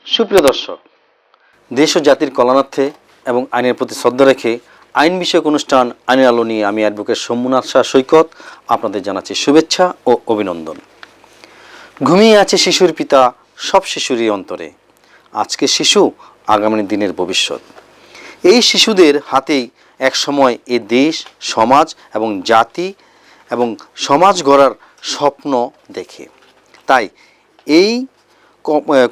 সুপ্রিয় দর্শক, দেশ ও জাতির কল্যাণার্থে এবং আইনের প্রতি শ্রদ্ধা রেখে আইন বিষয়ক অনুষ্ঠান আইনের আলো নিয়ে আমি অ্যাডভোকেট সোমনাথ শাহ সৈকত আপনাদের জানাচ্ছি শুভেচ্ছা ও অভিনন্দন। ঘুমিয়ে আছে শিশুর পিতা, সব শিশুরই অন্তরে। আজকের শিশু আগামী দিনের ভবিষ্যৎ। এই শিশুদের হাতেই একসময় এ দেশ, সমাজ এবং জাতি এবং সমাজ গড়ার স্বপ্ন দেখে। তাই এই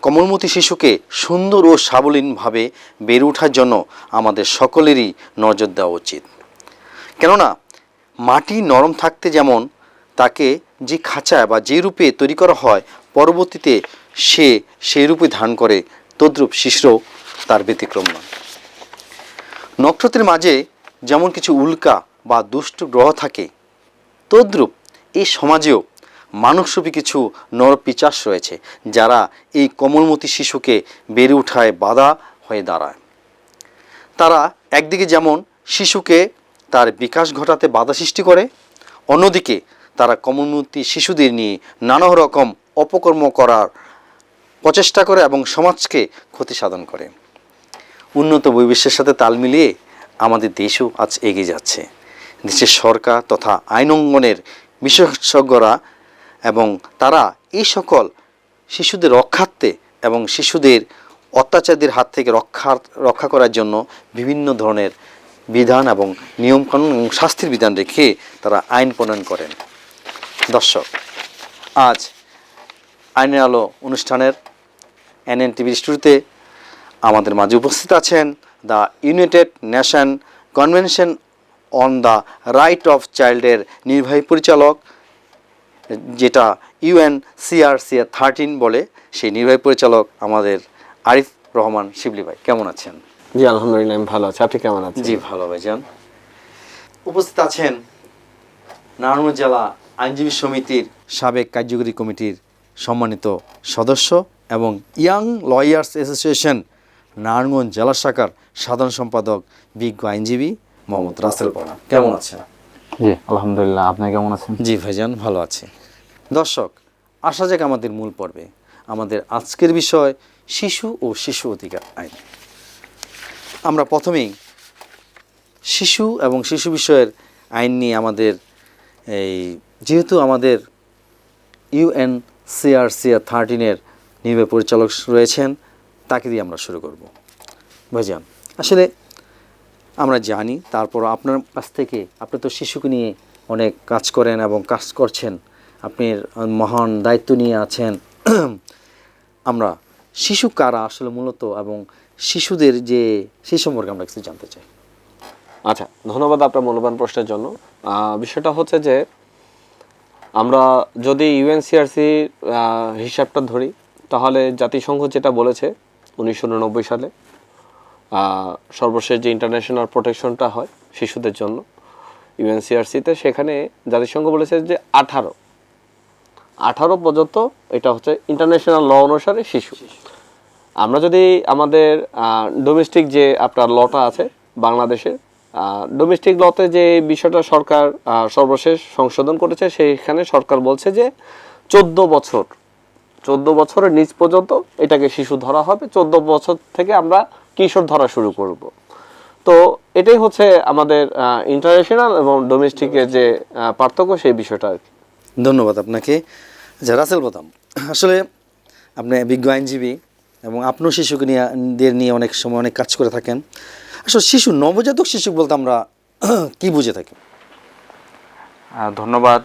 কোমলমতি শিশুকে সুন্দর ও সাবলীনভাবে বেড়ে ওঠার জন্য আমাদের সকলেরই নজর দেওয়া উচিত। কেননা মাটি নরম থাকতে যেমন তাকে যে খাঁচায় বা যে রূপে তৈরি করা হয়, পরবর্তীতে সে সেই রূপে ধারণ করে, তদ্রূপ শিশুরও তার ব্যতিক্রম নয়। নক্ষত্রের মাঝে যেমন কিছু উল্কা বা দুষ্ট গ্রহ থাকে, তদ্রূপ এই সমাজেও মানবরূপী কিছু নরপিশাচ রয়েছে, যারা এই কোমলমতি শিশুকে বেড়ে ওঠায় বাধা হয়ে দাঁড়ায়। তারা একদিকে যেমন শিশুকে তার বিকাশ ঘটাতে বাধা সৃষ্টি করে, অন্যদিকে তারা কোমলমতি শিশুদের নিয়ে নানা রকম অপকর্ম করার প্রচেষ্টা করে এবং সমাজকে ক্ষতি সাধন করে। উন্নত বহির্বিশ্বের সাথে তাল মিলিয়ে আমাদের দেশও আজ এগিয়ে যাচ্ছে। দেশের সরকার তথা আইন অঙ্গনের বিশেষজ্ঞরা এবং তারা এই সকল শিশুদের রক্ষার্থে এবং শিশুদের অত্যাচারীদের হাত থেকে রক্ষা করার জন্য বিভিন্ন ধরনের বিধান এবং নিয়মকানুন এবং শাস্তির বিধান রেখে তারা আইন প্রণয়ন করেন। দর্শক, আজ আইনের আলো অনুষ্ঠানের এনএনটিভির স্টুডিওতে আমাদের মাঝে উপস্থিত আছেন the United Nation convention on the right of চাইল্ডের নির্বাহী পরিচালক, যেটা UNCRC 13 বলে, সেই নির্বাহী পরিচালক আমাদের আরিফ রহমান শিবলি ভাই। কেমন আছেন? জি আলহামদুলিল্লাহ, আমি ভালো আছি। আপনি কেমন আছেন? জি ভালো ভাইজান। উপস্থিত আছেন নারায়ণগঞ্জ জেলা আইনজীবী সমিতির সাবেক কার্যকরী কমিটির সম্মানিত সদস্য এবং ইয়াং লয়ার্স অ্যাসোসিয়েশন নারায়ণগঞ্জ জেলা শাখার সাধারণ সম্পাদক বিজ্ঞ আইনজীবী মোহাম্মদ রাসেল পড়া। কেমন আছেন? জি আলহামদুলিল্লাহ, আপনি কেমন আছেন? জি ভাইজান, ভালো আছি। দর্শক, আসা যাক আমাদের মূল পর্বে। আমাদের আজকের বিষয় শিশু ও শিশু অধিকার আইন। আমরা প্রথমেই শিশু এবং শিশু বিষয়ের আইন নিয়ে আমাদের যেহেতু আমাদের UNCRC 13 নির্বাহী পরিচালক রয়েছেন, তাকে দিয়ে আমরা শুরু করব। ভাইজান, আসলে আমরা জানি, তারপর আপনার কাছ থেকে, আপনি তো শিশুকে নিয়ে অনেক কাজ করেন এবং কাজ করছেন, আপনি মহান দায়িত্ব নিয়ে আছেন। আমরা শিশু কারা আসলে মূলত এবং শিশুদের যে সেই সম্পর্কে আমরা কিছু জানতে চাই। আচ্ছা, ধন্যবাদ আপনার মূল্যবান প্রশ্নের জন্য। বিষয়টা হচ্ছে যে আমরা যদি UNCRC হিসাবটা ধরি, তাহলে জাতিসংঘ যেটা বলেছে 1999 সালে সর্বশেষ যে ইন্টারন্যাশনাল প্রোটেকশনটা হয় শিশুদের জন্য UNCRC-তে, সেখানে জাতিসংঘ বলেছে যে 18 পর্যন্ত এটা হচ্ছে ইন্টারন্যাশনাল ল অনুসারে শিশু। আমরা যদি আমাদের ডোমেস্টিক যে আপনার লটা আছে বাংলাদেশের, ডোমেস্টিক লতে যে বিষয়টা সরকার সর্বশেষ সংশোধন করেছে, সেইখানে সরকার বলছে যে 14 বছরের নিচ পর্যন্ত এটাকে শিশু ধরা হবে, 14 বছর থেকে আমরা কিশোর ধরা শুরু করব। তো এটাই হচ্ছে আমাদের ইন্টারন্যাশনাল এবং ডোমেস্টিকের যে পার্থক্য, সেই বিষয়টা আর কি। ধন্যবাদ আপনাকে। আচ্ছা রাসেল প্রথম, আসলে আপনি বিজ্ঞ আইনজীবী এবং আপনিও শিশুকে নিয়ে অনেক সময় অনেক কাজ করে থাকেন। আসলে শিশু, নবজাতক শিশু বলতে আমরা কি বুঝে থাকি? ধন্যবাদ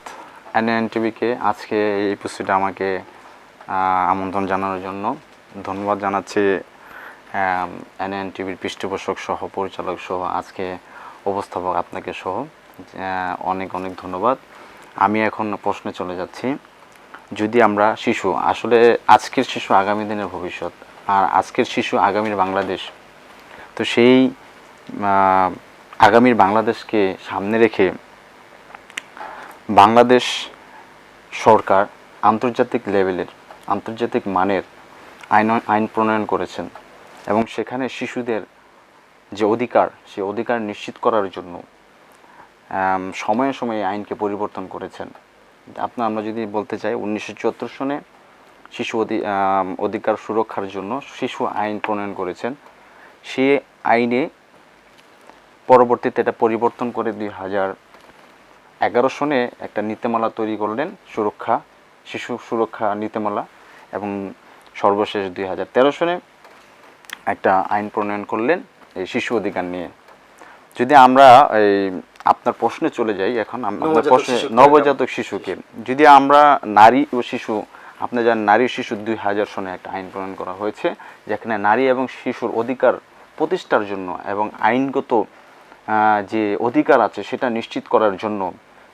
NNTV-কে আজকে এই এপিসোডে আমাকে আমন্ত্রণ জানানোর জন্য। ধন্যবাদ জানাচ্ছি NNTV-র পৃষ্ঠপোষক সহ পরিচালক সহ আজকে উপস্থাপক আপনাকে সহ অনেক অনেক ধন্যবাদ। আমি এখন প্রশ্নে চলে যাচ্ছি। যদি আমরা শিশু, আসলে আজকের শিশু আগামী দিনের ভবিষ্যৎ, আর আজকের শিশু আগামীর বাংলাদেশ। তো সেই আগামীর বাংলাদেশকে সামনে রেখে বাংলাদেশ সরকার আন্তর্জাতিক লেভেলের, আন্তর্জাতিক মানের আইন প্রণয়ন করেছেন এবং সেখানে শিশুদের যে অধিকার, সেই অধিকার নিশ্চিত করার জন্য সময়ে সময়ে আইনকে পরিবর্তন করেছেন। আমরা যদি বলতে চাই, 1974 সনে শিশু অধিকার সুরক্ষার জন্য শিশু আইন প্রণয়ন করেছেন। সে আইনে পরবর্তীতে এটা পরিবর্তন করে 2011 সনে একটা নীতিমালা তৈরি করলেন, শিশু সুরক্ষা নীতিমালা, এবং সর্বশেষ 2013 সনে একটা আইন প্রণয়ন করলেন এই শিশু অধিকার নিয়ে। যদি আমরা এই আপনার প্রশ্নে চলে যাই, এখন আপনার প্রশ্নে নবজাতক শিশুকে, যদি আমরা নারী ও শিশু, আপনি জানেন নারী ও শিশু 2000 সনে একটা আইন প্রণয়ন করা হয়েছে, যেখানে নারী এবং শিশুর অধিকার প্রতিষ্ঠার জন্য এবং আইনগত যে অধিকার আছে সেটা নিশ্চিত করার জন্য,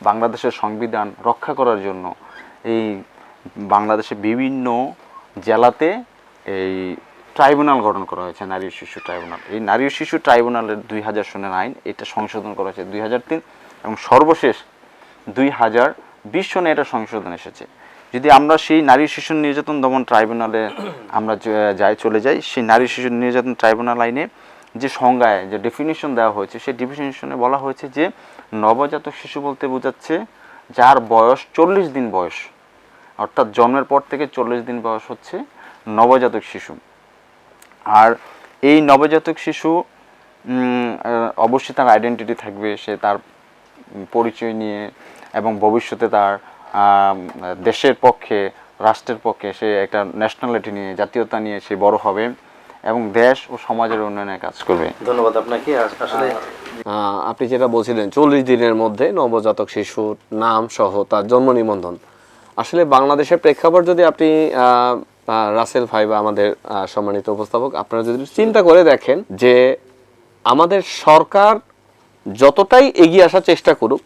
বাংলাদেশের সংবিধান রক্ষা করার জন্য এই বাংলাদেশে বিভিন্ন জেলাতে এই ট্রাইব্যুনাল গঠন করা হয়েছে, নারী ও শিশু ট্রাইব্যুনাল। এই নারী ও শিশু ট্রাইব্যুনালের 2000 সনের আইন, এটা সংশোধন করা হয়েছে 2003, এবং সর্বশেষ 2020 সনে এটা সংশোধন এসেছে। যদি আমরা সেই নারী শিশু নির্যাতন দমন ট্রাইব্যুনালে আমরা চলে যাই, সেই নারী শিশু নির্যাতন ট্রাইব্যুনাল আইনে যে সংজ্ঞায় যে ডেফিনিশন দেওয়া হয়েছে, সেই ডেফিনিশনে বলা হয়েছে যে নবজাতক শিশু বলতে বোঝাচ্ছে যার বয়স 40 দিন বয়স, অর্থাৎ জন্মের পর থেকে 40 দিন বয়স হচ্ছে নবজাতক শিশু। আর এই নবজাতক শিশু অবশ্যই তার আইডেন্টিটি থাকবে, সে তার পরিচয় নিয়ে এবং ভবিষ্যতে তার দেশের পক্ষে, রাষ্ট্রের পক্ষে সে একটা ন্যাশনালিটি নিয়ে, জাতীয়তা নিয়ে সে বড় হবে এবং দেশ ও সমাজের উন্নয়নে কাজ করবে। ধন্যবাদ আপনাকে। আসলে আপনি যেটা বলছিলেন 40 দিনের মধ্যে নবজাতক শিশুর নাম সহ তার জন্ম নিবন্ধন, আসলে বাংলাদেশের প্রেক্ষাপট যদি আপনি রাসেল ভাই বা আমাদের সম্মানিত উপস্থাপক, আপনারা যদি চিন্তা করে দেখেন যে আমাদের সরকার যতটাই এগিয়ে আসার চেষ্টা করুক,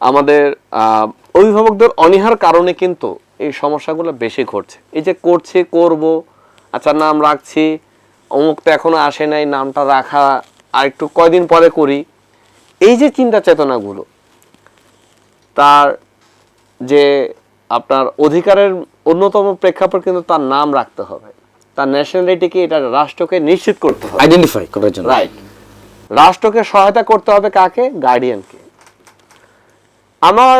আমাদের অভিভাবকদের অনীহার কারণে কিন্তু এই সমস্যাগুলো বেশি ঘটছে। এই যে করব, আচ্ছা নাম রাখছি, অমুক তো এখনো আসে নাই, নামটা রাখা আর একটু কয়দিন পরে করি, এই যে চিন্তা চেতনাগুলো, তার যে আপনার অধিকারের অন্যতম প্রেক্ষাপট কিন্তু তার নাম রাখতে হবে, তার ন্যাশনালিটিকে, এটা রাষ্ট্রকে নিশ্চিত করতে হবে, আইডেন্টিফাই করার জন্য। রাইট। রাষ্ট্রকে সহায়তা করতে হবে কাকে? গার্ডিয়ানকে। আমার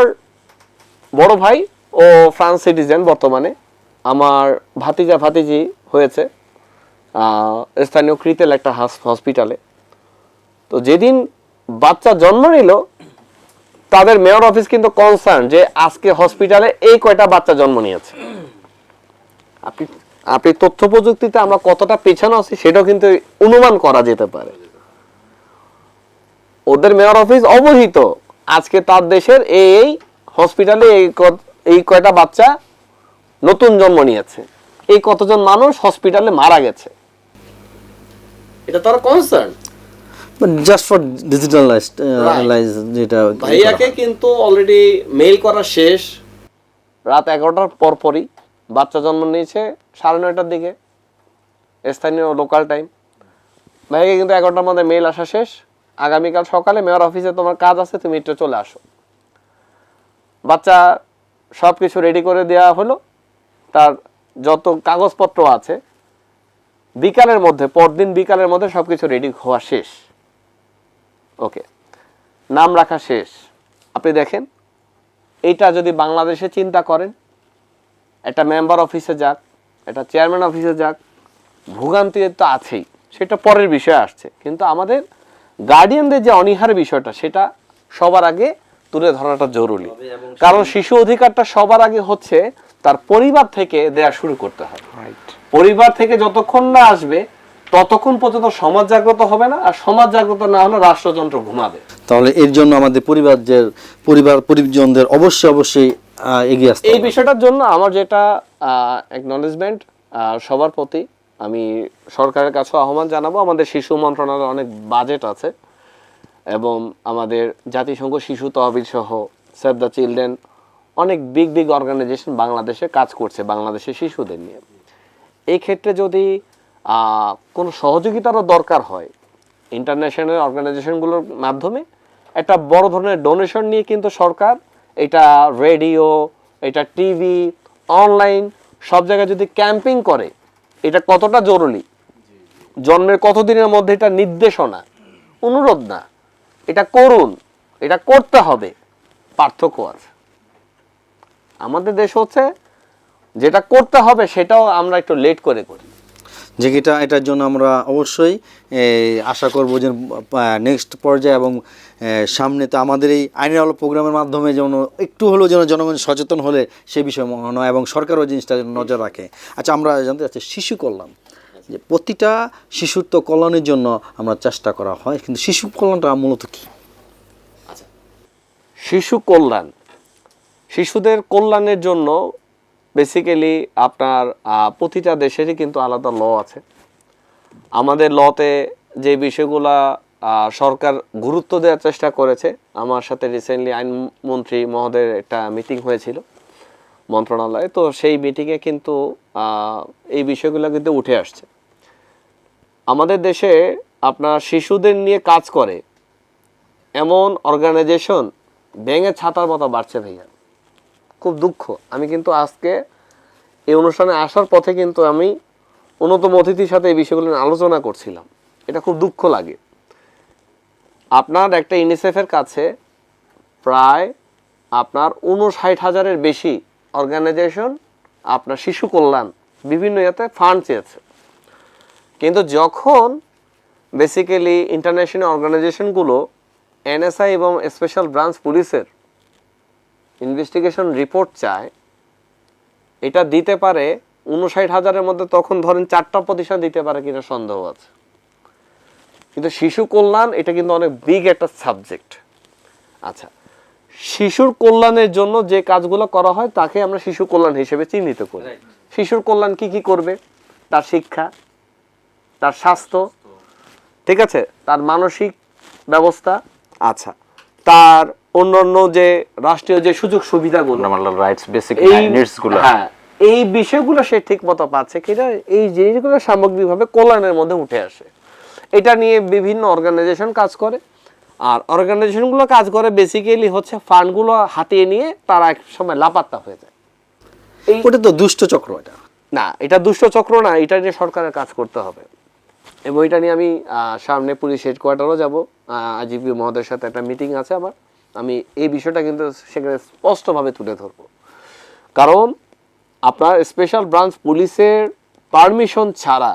বড় ভাই ও ফ্রান্স সিটিজেন, বর্তমানে আমার ভাতিজি হয়েছে স্থানীয় ক্রিতেল একটা হসপিটালে। তো যেদিন বাচ্চা জন্ম নিল, তাদের মেয়র অফিস কিন্তু কনসার্ন যে আজকে হসপিটালে এই কয়টা বাচ্চা জন্ম নিয়েছে। আপনি তথ্য প্রযুক্তিতে আমরা কতটা পেছানো আছি সেটাও কিন্তু অনুমান করা যেতে পারে। ওদের মেয়র অফিস অবহিত আজকে তার দেশের এই হসপিটালে এই কয়টা বাচ্চা নতুন জন্ম নিয়েছে, এই কতজন মানুষ হসপিটালে মারা গেছে, এটা তার কনসার্ন। জাস্ট ফর ডিজিটালাইজ যেটা ভাইয়াকে কিন্তু অলরেডি মেইল করা শেষ, রাত 11টার পরপরই বাচ্চা জন্ম নিয়েছে 9:30টার দিকে স্থানীয় লোকাল টাইম। ভাইয়াকে কিন্তু 11টার মধ্যে মেইল আসা শেষ, আগামীকাল সকালে মেয়র অফিসে তোমার কাজ আছে, তুমি একটু চলে আসো। বাচ্চা সব কিছু রেডি করে দেওয়া হলো, তার যত কাগজপত্র আছে বিকালের মধ্যে, পরদিন বিকালের মধ্যে সবকিছু রেডি হওয়া শেষ। ওকে, নাম রাখা শেষ। আপনি দেখেন এইটা যদি বাংলাদেশে চিন্তা করেন, একটা মেম্বার অফিসে যাক, একটা চেয়ারম্যান অফিসে যাক, ভোগান্তি তো আছেই, সেটা পরের বিষয় আসছে, কিন্তু আমাদের গার্ডিয়ানদের যে অনীহার বিষয়টা, সেটা সবার আগে তুলে ধরাটা জরুরি। কারণ শিশু অধিকারটা সবার আগে হচ্ছে তার পরিবার থেকে দেয়া শুরু করতে হবে। পরিবার থেকে যতক্ষণ না আসবে ততক্ষণ পর্যন্ত সমাজ জাগ্রত হবে না, আর সমাজ জাগ্রত না হলে রাষ্ট্রযন্ত্র ঘুমাবে। তাহলে এর জন্য আমাদের পরিবারজনদের অবশ্যই এগিয়ে আসতে হবে। এই বিষয়টার জন্য আমার যেটা অ্যাকনলেজমেন্ট সবার প্রতি, আমি সরকারের কাছে আহ্বান জানাবো, আমাদের শিশু মন্ত্রণালয়ে অনেক বাজেট আছে এবং আমাদের জাতিসংঘ শিশু তহবিল সহ সেভ দ্য চিলড্রেন অনেক বিগ অর্গানাইজেশন বাংলাদেশে কাজ করছে বাংলাদেশের শিশুদের নিয়ে। এই ক্ষেত্রে যদি কোনো সহযোগিতারও দরকার হয়, ইন্টারন্যাশনাল অর্গানাইজেশনগুলোর মাধ্যমে একটা বড় ধরনের ডোনেশন নিয়ে কিন্তু সরকার এটা রেডিও, এটা টিভি, অনলাইন সব জায়গায় যদি ক্যাম্পিং করে, এটা কতটা জরুরি, জন্মের কতদিনের মধ্যে এটা নির্দেশনা, অনুরোধ না, এটা করুন, এটা করতে হবে, পার্থক্য আছে। আমাদের দেশ হচ্ছে যেটা করতে হবে সেটাও আমরা একটু লেট করে করি। যে এটার জন্য আমরা অবশ্যই আশা করব যে নেক্সট পর্যায়ে এবং সামনে তো আমাদের এই আইনের আলো প্রোগ্রামের মাধ্যমে যেন একটু হলেও যেন জনগণ সচেতন হলে সে বিষয়ে মনে হয় এবং সরকারও জিনিসটা নজর রাখে। আচ্ছা, আমরা জানতে চাচ্ছি শিশু কল্যাণ, যে প্রতিটা শিশুর তো কল্যাণের জন্য আমরা চেষ্টা করা হয়, কিন্তু শিশু কল্যাণটা মূলত কি? শিশু কল্যাণ, শিশুদের কল্যাণের জন্য বেসিক্যালি আপনার প্রতিটা দেশেরই কিন্তু আলাদা ল আছে। আমাদের লতে যে বিষয়গুলা সরকার গুরুত্ব দেওয়ার চেষ্টা করেছে, আমার সাথে রিসেন্টলি আইনমন্ত্রী মহোদয়ের একটা মিটিং হয়েছিল মন্ত্রণালয়ে, তো সেই মিটিংয়ে কিন্তু এই বিষয়গুলো কিন্তু উঠে আসছে। আমাদের দেশে আপনার শিশুদের নিয়ে কাজ করে এমন অর্গানাইজেশন ব্যাঙের ছাতার মতো বাড়ছে ভাইয়া, খুব দুঃখ। আমি কিন্তু আজকে এই অনুষ্ঠানে আসার পথে কিন্তু আমি অন্যতম অতিথির সাথে এই বিষয়গুলো নিয়ে আলোচনা করছিলাম। এটা খুব দুঃখ লাগে। আপনার একটা ইউনিসেফের কাছে প্রায় আপনার 59,000-এর বেশি অর্গানাইজেশন আপনার শিশু কল্যাণ বিভিন্ন ইয়াতে ফান্ড চেয়েছে, কিন্তু যখন বেসিক্যালি ইন্টারন্যাশনাল অর্গানাইজেশনগুলো এনএসআই এবং স্পেশাল ব্রাঞ্চ পুলিশের ইনভেস্টিগেশন রিপোর্ট চায়, এটা দিতে পারে 59,000-এর মধ্যে, তখন ধরেন 4টা প্রতিষ্ঠান দিতে পারে কিনা সন্দেহ আছে। কিন্তু শিশু কল্যাণ এটা কিন্তু অনেক বিগ একটা সাবজেক্ট। আচ্ছা, শিশুর কল্যাণের জন্য যে কাজগুলো করা হয় তাকে আমরা শিশু কল্যাণ হিসেবে চিহ্নিত করি। শিশুর কল্যাণ কি কি করবে? তার শিক্ষা, তার স্বাস্থ্য, ঠিক আছে, তার মানসিক ব্যবস্থা, আচ্ছা, তার অন্যান্য যে রাষ্ট্রীয় যে সুযোগ সুবিধাগুলো, রাইটস, বেসিক নিডসগুলো, হ্যাঁ, এই বিষয়গুলো সে ঠিক মতো পাচ্ছে কিনা, এই জিনিসগুলো সামগ্রিকভাবে কল্যাণের মধ্যে উঠে আসে। এটা নিয়ে বিভিন্ন অর্গানাইজেশন কাজ করে, আর অর্গানাইজেশনগুলো কাজ করে বেসিক্যালি হচ্ছে ফান্ডগুলো হাতিয়ে নিয়ে তারা এক সময় লাপাত্তা হয়ে যায়। ওটা তো দুষ্ট চক্র। এটা না, এটা দুষ্ট চক্র না, এটা নিয়ে সরকারের কাজ করতে হবে। এবং এটা নিয়ে আমি সামনে পুলিশ হেডকোয়ার্টারও যাব, আইজিপি মহোদয়ের সাথে একটা মিটিং আছে আমার। আমি এই বিষয়টা কিন্তু সেখানে স্পষ্টভাবে তুলে ধরবো, কারণ আপনার স্পেশাল ব্রাঞ্চ পুলিশের পারমিশন ছাড়া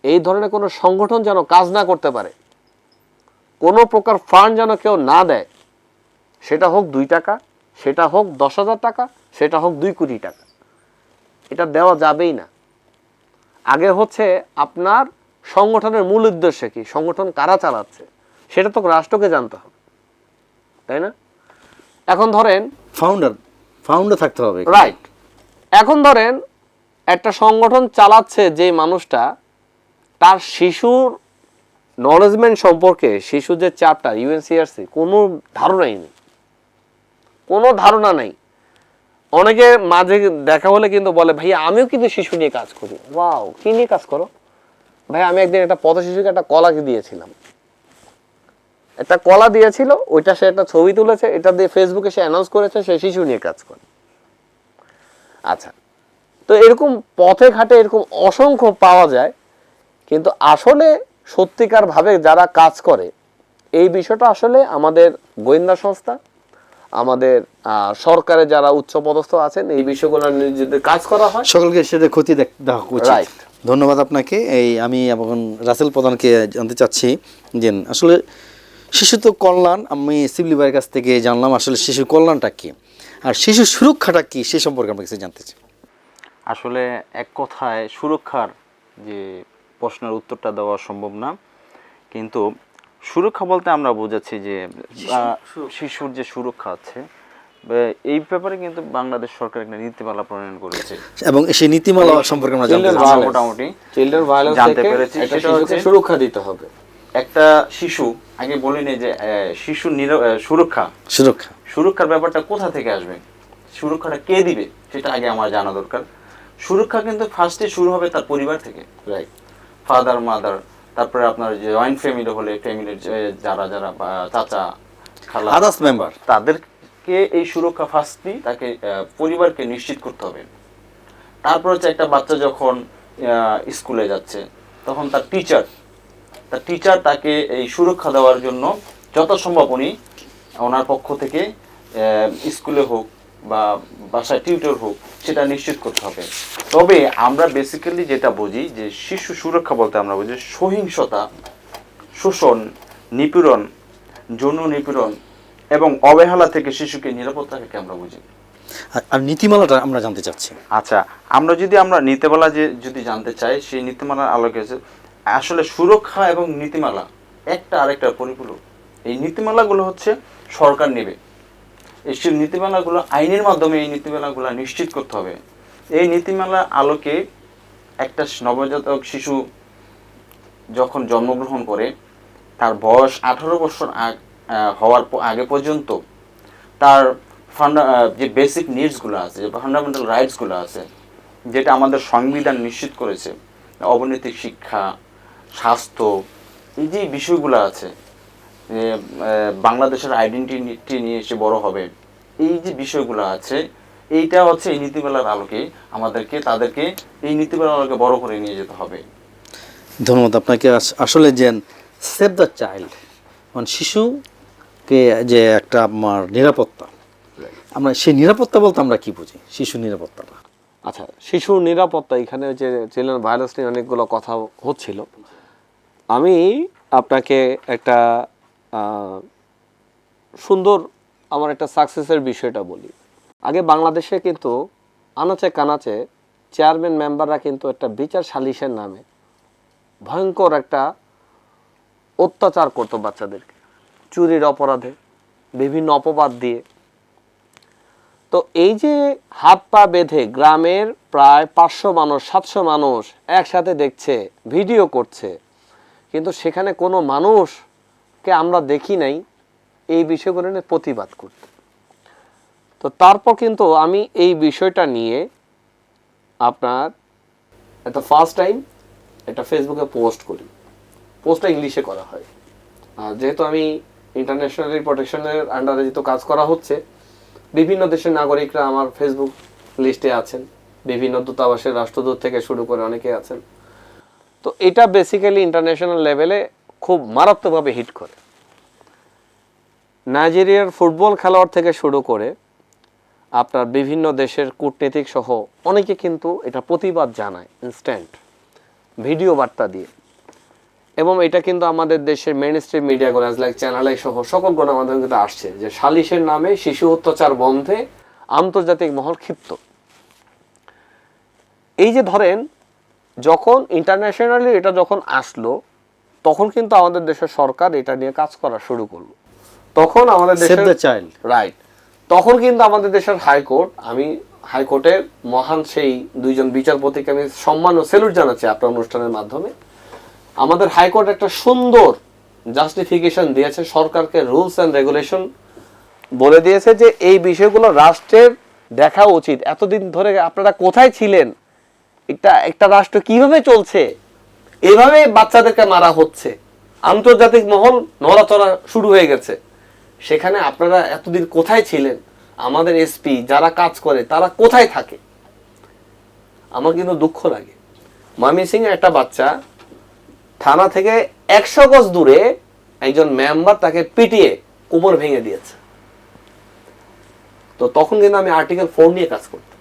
এই ধরনের কোনো সংগঠন যেন কাজ না করতে পারে, কোনো প্রকার ফান্ড যেন কেউ না দেয়, সেটা হোক 2 টাকা, সেটা হোক 10,000 টাকা, সেটা হোক 2 কোটি টাকা, এটা দেওয়া যাবেই না। আগে হচ্ছে আপনার সংগঠনের মূল উদ্দেশ্য কি, সংগঠন কারা চালাচ্ছে সেটা তো রাষ্ট্রকে জানতে হবে, তাই না? এখন ধরেন ফাউন্ডার থাকতে হবে, রাইট। এখন ধরেন একটা সংগঠন চালাচ্ছে যে মানুষটা, তার শিশুর নলেজমেন্ট সম্পর্কে, শিশু যে চ্যাপ্টার ইউএনসিআরসি কোনো ধারণাই নেই, কোনো ধারণা নেই। অনেকে মাঝে দেখা হলে কিন্তু বলে, ভাই আমিও কিন্তু শিশু নিয়ে কাজ করি। ওয়াও, কি নিয়ে কাজ করো? ভাই আমি একদিন একটা পথ শিশুকে একটা কলা দিয়েছিলাম, একটা কলা দিয়েছিল, ওইটা সে একটা ছবি তুলেছে, এটা দিয়ে ফেসবুকে সে অ্যানাউন্স করেছে সে শিশু নিয়ে কাজ করে। আচ্ছা, তো এরকম পথে ঘাটে এরকম অসংখ্য পাওয়া যায়, কিন্তু আসলে সত্যিকার ভাবে যারা কাজ করে এই বিষয়টা আসলে আমাদের গোয়েন্দা সংস্থা, আমাদের সরকারের যারা উচ্চপদস্থ আছেন, এই বিষয়গুলো যদি কাজ করা হয় সকলকে সেটা ক্ষতি দেখা উচিত। রাইট। ধন্যবাদ আপনাকে। আমি এখন রাসেল প্রধানকে জানতে চাচ্ছি যে আসলে শিশু তো কল্যাণ, আমি সিভিল ভাইয়ের কাছ থেকে জানলাম আসলে শিশু কল্যাণটা কি আর শিশু সুরক্ষাটা কি, সে সম্পর্কে আমরা কিছু জানতে চাই। আসলে এক কথায় সুরক্ষার যে প্রশ্নের উত্তরটা দেওয়া সম্ভব না, কিন্তু সুরক্ষা বলতে আমরা বোঝাচ্ছি যে শিশুর যে সুরক্ষা আছে, এই ব্যাপারে কিন্তু বাংলাদেশ সরকার একটা নীতিমালা প্রণয়ন করেছে এবং সেই নীতিমালা সম্পর্কে আমরা মোটামুটি চিলড্রেন ভায়োলেন্স জানতে পেরেছি। সেটা হচ্ছে সুরক্ষা দিতে হবে। একটা শিশু, আগে বলিনি যে শিশু সুরক্ষার ব্যাপারটা কোথা থেকে আসবে, সুরক্ষাটা কে দিবে, সেটা আগে আমার জানা দরকার। সুরক্ষা কিন্তু ফার্স্টে শুরু হবে তার পরিবার থেকে, রাইট, ফাদার মাদার, তারপরে আপনার যে জয়েন্ট ফ্যামিলি হলে ফ্যামিলির যারা যারা চাচা খালা আদার্স মেম্বার, তাদেরকে এই সুরক্ষা ফার্স্টলি তাকে পরিবারকে নিশ্চিত করতে হবে। তারপর হচ্ছে একটা বাচ্চা যখন স্কুলে যাচ্ছে তখন তার টিচার তাকে এই সুরক্ষা দেওয়ার জন্য যত সম্ভব উনি ওনার পক্ষ থেকে স্কুলে হোক বা বাসায় টিউটর হোক, সেটা নিশ্চিত করতে হবে। তবে আমরা বেসিক্যালি যেটা বুঝি যে শিশু সুরক্ষা বলতে আমরা বুঝি সহিংসতা, শোষণ, নিপীড়ন, যৌন নিপীড়ন এবং অবহেলা থেকে শিশুকে নিরাপত্তা থেকে আমরা বুঝি। আর নীতিমালাটা আমরা জানতে চাচ্ছি। আচ্ছা, আমরা নীতিমালা যদি জানতে চাই, সেই নীতিমালার আলোকে আসলে সুরক্ষা এবং নীতিমালা একটা আরেকটা পরিপূরক। এই নীতিমালাগুলো হচ্ছে সরকার নেবে, এই নীতিমালাগুলো আইনের মাধ্যমে এই নীতিমালাগুলো নিশ্চিত করতে হবে। এই নীতিমালার আলোকে একটা নবজাতক শিশু যখন জন্মগ্রহণ করে, তার বয়স 18 বছর হওয়ার আগে পর্যন্ত তার যে বেসিক নিডসগুলো আছে, যে ফান্ডামেন্টাল রাইটসগুলো আছে, যেটা আমাদের সংবিধান নিশ্চিত করেছে, অবনৈতিক শিক্ষা, স্বাস্থ্য, এই যে বিষয়গুলো আছে, বাংলাদেশের আইডেন্টিটি নিয়ে এসে বড় হবে, এই যে বিষয়গুলো আছে, এইটা হচ্ছে এই নীতিমালার আলোকে তাদেরকে এই নীতিমালার আলোকে বড় করে নিয়ে যেতে হবে। ধন্যবাদ আপনাকে। আসলে যে সেভ দ্য চাইল্ড, মানে শিশুকে যে একটা আমার নিরাপত্তা, আমরা সেই নিরাপত্তা বলতে আমরা কি বুঝি, শিশু নিরাপত্তাটা? আচ্ছা, শিশুর নিরাপত্তা, এখানে যে চিলড্রেন ভায়োলেন্স নিয়ে অনেকগুলো কথা হচ্ছিল। আমি আপনাকে একটা সুন্দর আমার একটা সাকসেসের বিষয়টা বলি। আগে বাংলাদেশে কিন্তু আনাচে কানাচে চেয়ারম্যান মেম্বাররা কিন্তু একটা বিচার সালিশের নামে ভয়ঙ্কর একটা অত্যাচার করতো বাচ্চাদেরকে, চুরির অপরাধে, বিভিন্ন অপবাদ দিয়ে। তো এই যে হাত পা বেঁধে গ্রামের প্রায় 500 মানুষ 700 মানুষ একসাথে দেখছে, ভিডিও করছে, কিন্তু সেখানে কোনো মানুষকে আমরা দেখি নাই এই বিষয়গুলো নিয়ে প্রতিবাদ করতে। তো তারপর কিন্তু আমি এই বিষয়টা নিয়ে আপনার একটা ফার্স্ট টাইম একটা ফেসবুকে পোস্ট করি। পোস্টটা ইংলিশে করা হয়, আর যেহেতু আমি ইন্টারন্যাশনাল প্রোটেকশনের আন্ডারে যেহেতু কাজ করা হচ্ছে, বিভিন্ন দেশের নাগরিকরা আমার ফেসবুক লিস্টে আছেন, বিভিন্ন দূতাবাসের রাষ্ট্রদূত থেকে শুরু করে অনেকে আছেন। তো এটা বেসিক্যালি ইন্টারন্যাশনাল লেভেলে খুব মারাত্মকভাবে হিট করে। নাইজেরিয়ার ফুটবল খেলোয়াড় থেকে শুরু করে আপনার বিভিন্ন দেশের কূটনীতিক সহ অনেকে কিন্তু এটা প্রতিবাদ জানায় ইনস্ট্যান্ট ভিডিও বার্তা দিয়ে। এবং এটা কিন্তু আমাদের দেশের মেইন স্ট্রিম মিডিয়াগুলো লাইক চ্যানেল সহ সকল গণমাধ্যমে কিন্তু আসছে যে সালিশের নামে শিশু অত্যাচার বন্ধে আন্তর্জাতিক মহল ক্ষিপ্ত। এই যে ধরেন, যখন ইন্টারন্যাশনালি এটা যখন আসলো, তখন কিন্তু আমাদের দেশের সরকার এটা নিয়ে কাজ করা শুরু করলো। তখন আমাদের দেশের চাইল্ড রাইট, তখন কিন্তু আমাদের দেশের হাইকোর্ট, আমি হাইকোর্টের মহান সেই দুইজন বিচারপতিকে আমি সম্মান ও স্যালুট জানাচ্ছি আপনার অনুষ্ঠানের মাধ্যমে। আমাদের হাইকোর্ট একটা সুন্দর জাস্টিফিকেশন দিয়েছে, সরকারকে রুলস অ্যান্ড রেগুলেশন বলে দিয়েছে যে এই বিষয়গুলো রাষ্ট্রের দেখা উচিত। এতদিন ধরে আপনারা কোথায় ছিলেন, একটা রাষ্ট্র কিভাবে চলছে, এভাবে বাচ্চাদেরকে মারা হচ্ছে, আন্তর্জাতিক মহল নড়াচড়া শুরু হয়ে গেছে, সেখানে আপনারা এতদিন কোথায় ছিলেন? আমাদের এসপি যারা কাজ করে তারা কোথায় থাকে? আমার কিন্তু দুঃখ লাগে। ময়মনসিংহ একটা বাচ্চা থানা থেকে 100 গজ দূরে একজন মেম্বার তাকে পিটিয়ে কোমর ভেঙে দিয়েছে। তো তখন কিন্তু আমি আর্টিকেল 4 নিয়ে কাজ করতাম।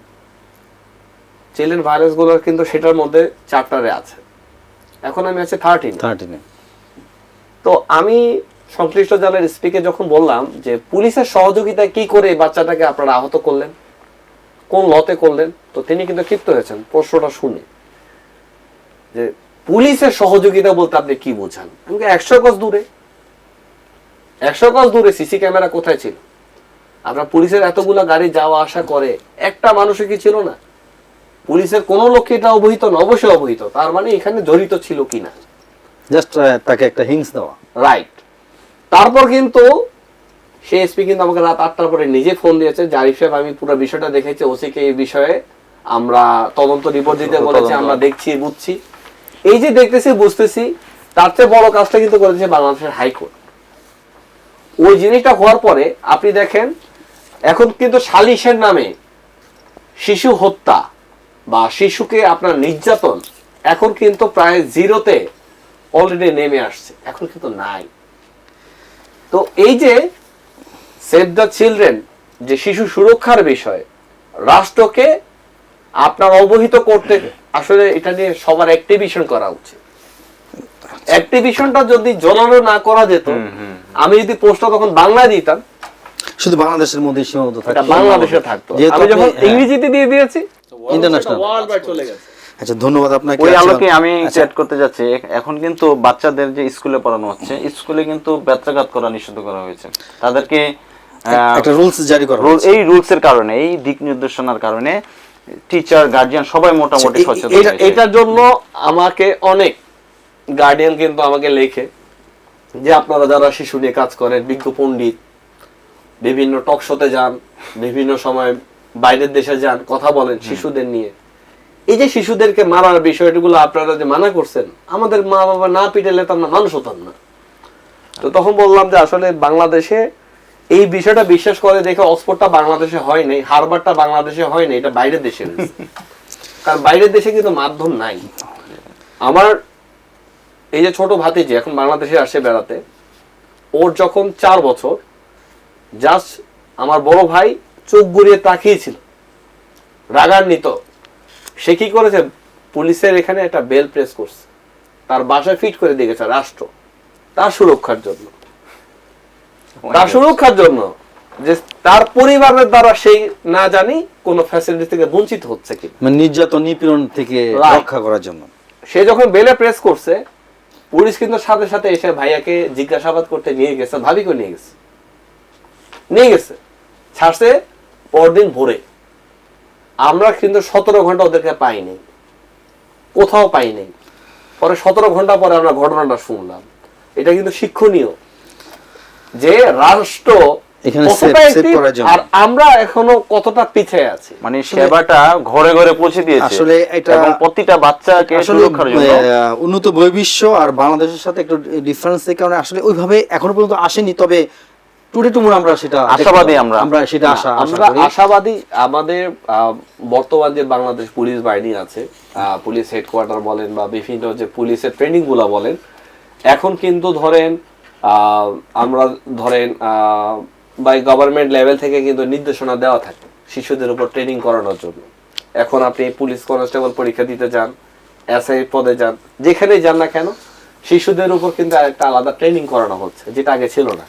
চিলড্রেন ভায়োলেন্স গুলো কিন্তু সেটার মধ্যে চ্যাপ্টারে আছে, এখন আমি আছি 13। তো আমি সংশ্লিষ্ট জেলার এসপিকে যখন বললাম যে পুলিশের সহযোগিতায় কি করে বাচ্চাটাকে আপনারা আহত করলেন, কোন লতে করলেন, তো তিনি কিন্তু ক্ষিপ্ত হয়েছেন প্রশ্নটা শুনে যে পুলিশের সহযোগিতা বলতে আপনি কি বোঝান। আমি 100 গজ দূরে, 100 গজ দূরে সিসি ক্যামেরা কোথায় ছিল? আপনার পুলিশের এতগুলা গাড়ি যাওয়া আসা করে, একটা মানুষও কি ছিল না? পুলিশের কোন লোককে এটা অবহিত না? অবশ্যই অবহিত। তার মানে এখানে জড়িত ছিল কিনা, জাস্ট তাকে একটা হিংস দেওয়া। রাইট। তারপর কিন্তু সেই এসপি কিন্তু আমাকে রাত 8টার পরে নিজে ফোন দিয়েছে, জারিফ সাহেব আমি পুরো বিষয়টা দেখেছি, ওসিকে এই বিষয়ে আমরা তদন্ত রিপোর্ট দিতে বলেছি, আমরা দেখছি বুঝছি। এই যে দেখতেছি বুঝতেছি, তার চেয়ে বড় কাজটা কিন্তু করেছে বাংলাদেশের হাইকোর্ট। ওই জিনিসটা হওয়ার পরে আপনি দেখেন, এখন কিন্তু সালিশের নামে শিশু হত্যা বা শিশুকে আপনার নির্যাতন এখন কিন্তু প্রায় 0-তে অলরেডি নেমে আসছে, এখন কিন্তু নাই। তো এই যে সেভ দ্য চিলড্রেন যে শিশু সুরক্ষার বিষয়ে রাষ্ট্রকে আপনার অবহিত করতে, আসলে এটা নিয়ে সবার অ্যাক্টিভিশন করা উচিত। অ্যাক্টিভিশনটা যদি জোরালো না করা যেত, আমি যদি পোস্টটা তখন বাংলায় দিতাম, শুধু বাংলাদেশের মধ্যে সীমাবদ্ধ এটা থাকতো, বাংলাদেশে থাকতো। যেহেতু আমি যখন আপনি- ইংরেজিতে দিয়ে দিয়েছি, International। ওয়ার্ল্ড ওয়াইড চলে গেছে। আচ্ছা, ধন্যবাদ আপনাকে। ওই আচ্ছা, আলোকে আমি চ্যাট করতে যাচ্ছি, এখন কিন্তু বাচ্চাদের যে স্কুলে পড়ানো হচ্ছে, স্কুলে কিন্তু ব্যত্রাঘাত করা নিষিদ্ধ করা হয়েছে। তাদেরকে একটা রুলস জারি করা হয়েছে। এই রুলসের কারণে, এই দিক নির্দেশনার কারণে টিচার গার্জিয়ান সবাই মোটামুটি আচ্ছা, সচেতন হয়েছে। এটার জন্য আমাকে অনেক গার্ডিয়ান কিন্তু আমাকে লেখে যে আপনারা যারা শিশু নিয়ে কাজ করেন, বিজ্ঞ পণ্ডিত, বিভিন্ন টক শোতে যান, বিভিন্ন সময় বাইরের দেশে যান, কথা বলেন শিশুদের নিয়ে, এই যে শিশুদেরকে মারার বিষয়গুলো আপনারা যে মানা করছেন, আমাদের মা বাবা না পিটালে তো আমরা মানুষ হতাম না। তো তখন বললাম যে আসলে বাংলাদেশে এই বিষয়টা বিশ্বাস করে দেখে অক্সফোর্ডটা বাংলাদেশে হয় নাই, হার্ভার্ডটা বাংলাদেশে হয় নাই, এটা বাইরের দেশে হয়েছে। কারণ বাইরের দেশে কিন্তু মাধ্যম নাই। আমার এই যে ছোট ভাতিজি এখন বাংলাদেশে আসে বেড়াতে, ওর যখন 4 বছর, জাস্ট আমার বড় ভাই চোখ ঘুরিয়ে তাকিয়েছিল, রাগান্বিত। সে কি করেছে, পুলিশের এখানে একটা বেল প্রেস করছে, তার বাসায় ফিট করে দিয়ে গেছে রাষ্ট্র, তার সুরক্ষার জন্য, তার সুরক্ষার জন্য, যে তার পরিবারের দ্বারা সেই না জানি কোন ফ্যাসিলিটি থেকে বঞ্চিত হচ্ছে কি, মানে নির্যাতন নিপীড়ন থেকে Right. রক্ষা করার জন্য। সে যখন বেলে প্রেস করছে, পুলিশ কিন্তু সাথে সাথে এসে ভাইয়াকে জিজ্ঞাসাবাদ করতে নিয়ে গেছে, ভাবিকে নিয়ে গেছে, ছাড়ছে পরদিন ভোরে। আমরা কিন্তু 17 ঘন্টা ওদেরকে পাইনি, কোথাও পাইনি। পরে 17 ঘন্টা পরে আমরা ঘটনাটা শুনলাম। এটা কিন্তু শিক্ষণীয় যে রাষ্ট্র এখানে কতটা save active করার জন্য। আর আমরা এখনো কতটা পিছিয়ে আছি। মানে সেবাটা ঘরে ঘরে পৌঁছে দিয়েছে আসলে এটা এবং প্রতিটা বাচ্চাকে আসলে সুরক্ষার জন্য উন্নত বৈবিশ্য আর বাংলাদেশের সাথে একটু ডিফারেন্সের কারণে আসলে ওইভাবে এখনো পর্যন্ত আসেনি। তবে টুডে টুমোর আমরা সেটা আশাবাদী, দেখতে পাবো। আমরা সেটা আশা আমরা করি। আশাবাদী। আমাদের বর্তমান যে বাংলাদেশ পুলিশ বাহিনী আছে, পুলিশ হেডকোয়ার্টার বলেন বা বিভিন্ন যে পুলিশের ট্রেনিং গুলা বলেন, এখন কিন্তু ধরেন আমরা ধরেন বাই গভর্নমেন্ট লেভেল থেকে কিন্তু নির্দেশনা দেওয়া থাকে শিশুদের উপর ট্রেনিং করানোর জন্য। এখন আপনি পুলিশ কনস্টেবল পরীক্ষা দিতে যান, এসআই পদে যান, যেখানেই যান না কেন, শিশুদের উপর কিন্তু একটা আলাদা ট্রেনিং করানো হচ্ছে, যেটা আগে ছিল না।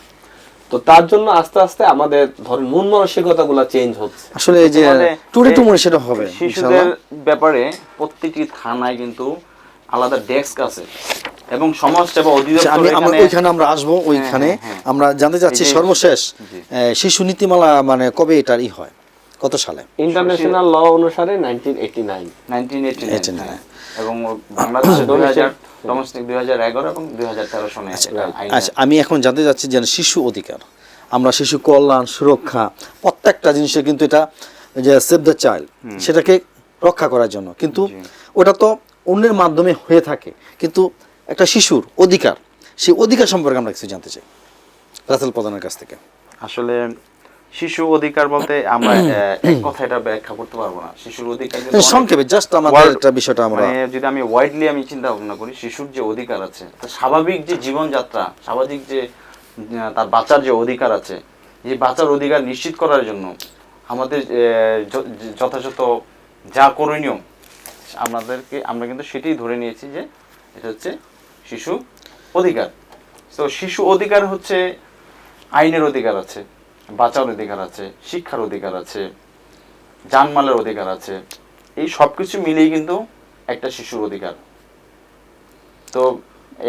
তো তার জন্য আস্তে আস্তে আমাদের ধরেন মন মানসিকতাগুলো চেঞ্জ হচ্ছে। আসলে এই যে মানে টুডে এই টুমোর সেটা হবে শিশুদের ইনশাআল্লাহ। ব্যাপারে প্রত্যেকটি থানায় কিন্তু আলাদা ডেস্ক আছে এবং সমাজ সেবা অধিদপ্তর আমি এখানে ওইখানে আমরা আসবো, ওইখানে হ্যাঁ। আমরা জানতে চাচ্ছি এই যে- সর্বশেষ জি। শিশু নীতিমালা মানে কবে এটার হয়, কত সালে? ইন্টারন্যাশনাল ল অনুসারে 1989 1989 এবং বাংলাদেশে 2000 ডোমেস্টিক 2011 এবং 2013 সনে এটা আইনে আচ্ছা, আমি এখন জানতে চাচ্ছি যে শিশু অধিকার, আমরা শিশু কল্যাণ সুরক্ষা প্রত্যেকটা জিনিসের কিন্তু এটা যে সেভ দ্য চাইল্ড, সেটাকে রক্ষা করার জন্য, কিন্তু ওটা তো অন্যের মাধ্যমে হয়ে থাকে, কিন্তু একটা শিশুর অধিকার, সেই অধিকার সম্পর্কে আমরা কিছু জানতে চাই রাসেল প্রধানের কাছ থেকে। আসলে শিশু অধিকার বলতে আমরা এক কথা এটা ব্যাখ্যা করতে পারবো না। শিশুর অধিকার কিন্তু অনেক- সংক্ষেপে জাস্ট আমাদের একটা বিষয়টা আমরা মানে যদি আমি ওয়াইডলি আমি চিন্তা ভাবনা করি, শিশুর যে অধিকার আছে, তার স্বাভাবিক যে জীবনযাত্রা, স্বাভাবিক যে তার বাঁচার যে অধিকার আছে, এই বাঁচার অধিকার নিশ্চিত করার জন্য আমাদের যথাযথ যা করণীয় আমরা কিন্তু সেটাই ধরে নিয়েছি যে এটা হচ্ছে শিশু অধিকার। তো শিশু অধিকার হচ্ছে আইনের অধিকার আছে, বাঁচার অধিকার আছে, শিক্ষার অধিকার আছে, জানমালের অধিকার আছে, এই সব কিছু মিলিয়ে কিন্তু একটা শিশুর অধিকার। তো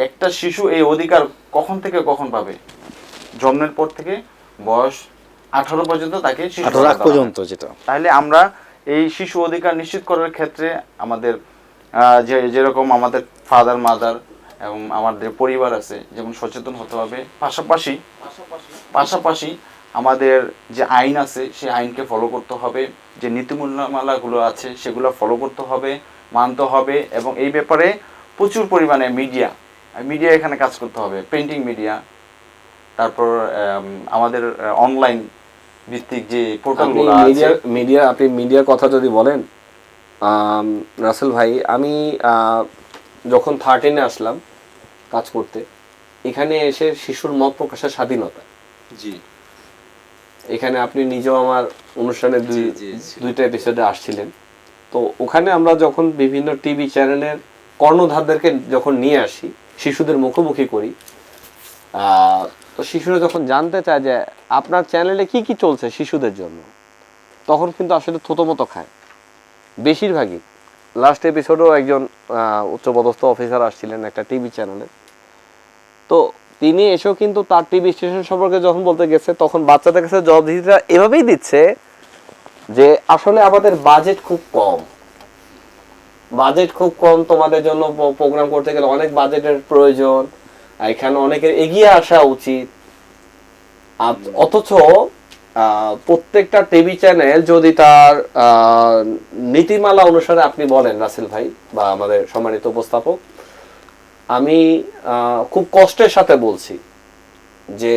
একটা শিশু এই অধিকার কখন থেকে কখন পাবে? জন্মের পর থেকে বয়স 18 পর্যন্ত তাকে শিশু 18 ভাতা আগ দেওয়া হয়। পর্যন্ত যেটা। তাহলে আমরা এই শিশু অধিকার নিশ্চিত করার ক্ষেত্রে আমাদের যেরকম আমাদের ফাদার মাদার এবং আমাদের পরিবার আছে, যেমন সচেতন হতে হবে, পাশাপাশি আমাদের যে আইন আছে সেই আইনকে ফলো করতে হবে, যে নীতিমালাগুলো আছে সেগুলো ফলো করতে হবে, মানতে হবে, এবং এই ব্যাপারে প্রচুর পরিমাণে মিডিয়া এখানে কাজ করতে হবে, প্রিন্টিং মিডিয়া, তারপর আমাদের অনলাইন ভিত্তিক যে পোর্টালগুলো আছে। আপনি মিডিয়ার কথা যদি বলেন, রাসেল ভাই, আমি যখন 13-এ আসলাম কাজ করতে, এখানে এসে শিশুর মত প্রকাশের স্বাধীনতা, জি, এখানে আপনি নিজেও আমার অনুষ্ঠানে দুইটা এপিসোডে আসছিলেন। তো ওখানে আমরা যখন বিভিন্ন টিভি চ্যানেলের কর্ণধারদেরকে যখন নিয়ে আসি, শিশুদের মুখোমুখি করি, তো শিশুরা যখন জানতে চায় যে আপনার চ্যানেলে কি কি চলছে শিশুদের জন্য, তখন কিন্তু আসলে থতমত খায় বেশিরভাগই। লাস্ট এপিসোডেও একজন উচ্চপদস্থ অফিসার আসছিলেন একটা টিভি চ্যানেলে, তো তিনি এসেও কিন্তু তার টিভি স্টেশন সম্পর্কে যখন বলতে গেছে, তখন বাচ্চাদের কাছে জবাবদিহিতা এভাবেই দিচ্ছে যে আসলে আমাদের বাজেট খুব কম, তোমাদের জন্য প্রোগ্রাম করতে গেলে অনেক বাজেটের প্রয়োজন, এখানে অনেকের এগিয়ে আসা উচিত। অথচ প্রত্যেকটা টিভি চ্যানেল যদি তার নীতিমালা অনুসারে আপনি বলেন রাসেল ভাই বা আমাদের সম্মানিত উপস্থাপক, আমি খুব কষ্টের সাথে বলছি যে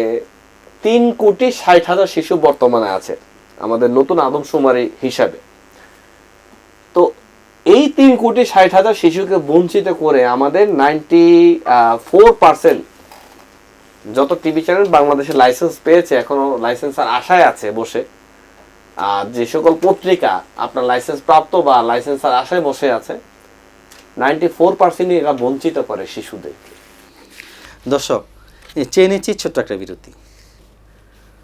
3,60,000 শিশু বর্তমানে আছে আমাদের নতুন আদমশুমারি হিসাবে। তো এই 3,60,000 শিশুকে বঞ্চিত করে আমাদের 94% যত টিভি চ্যানেল বাংলাদেশে লাইসেন্স পেয়েছে, এখনো লাইসেন্সের আশায় আছে বসে, আর যে সকল পত্রিকা আপনার লাইসেন্স প্রাপ্ত বা লাইসেন্সের আশায় বসে আছে, 94% এরা বঞ্চিত করে শিশুদের। দর্শক, চেয়ে নিচ্ছি ছোট্ট একটা বিরতি।